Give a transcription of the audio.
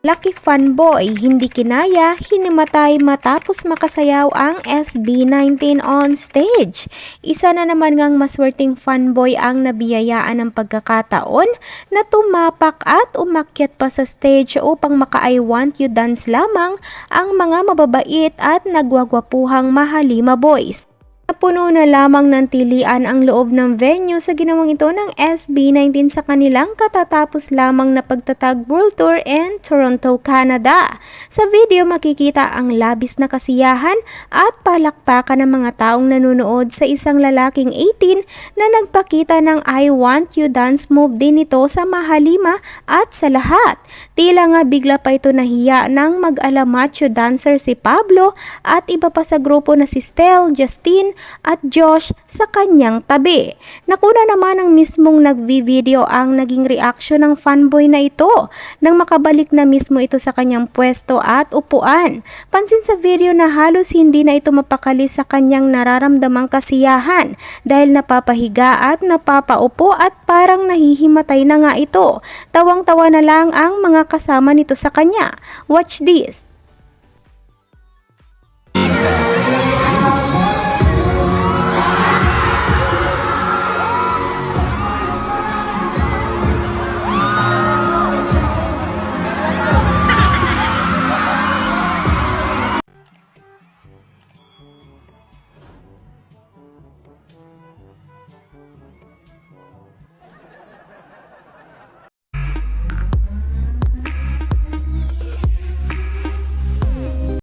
Lucky fanboy, hindi kinaya, hinimatay matapos makasayaw ang SB19 on stage. Isa na naman ngang maswerteng fanboy ang nabiyayaan ng pagkakataon na tumapak at umakyat pa sa stage upang maka-I Want You dance lamang ang mga mababait at nagwagwapuhang Mahalima boys. Napuno na lamang ng tilian ang loob ng venue sa ginawang ito ng SB19 sa kanilang katatapos lamang na pagtatag World Tour in Toronto, Canada. Sa video makikita ang labis na kasiyahan at palakpakan ng mga taong nanonood sa isang lalaking 18 na nagpakita ng I Want You dance move din ito sa Mahalima at sa lahat. Tila nga bigla pa ito nahiya ng mag-alamacho dancer si Pablo at iba pa sa grupo na si Stel, Justin at Josh sa kanyang tabi. Nakuna naman ang mismong nagvi-video ang naging reaksyon ng fanboy na ito nang makabalik na mismo ito sa kanyang pwesto at upuan. Pansin sa video na halos hindi na ito mapakali sa kanyang nararamdamang kasiyahan dahil napapahiga at napapaupo at parang nahihimatay na nga ito. Tawang-tawa na lang ang mga kasama nito sa kanya. Watch this!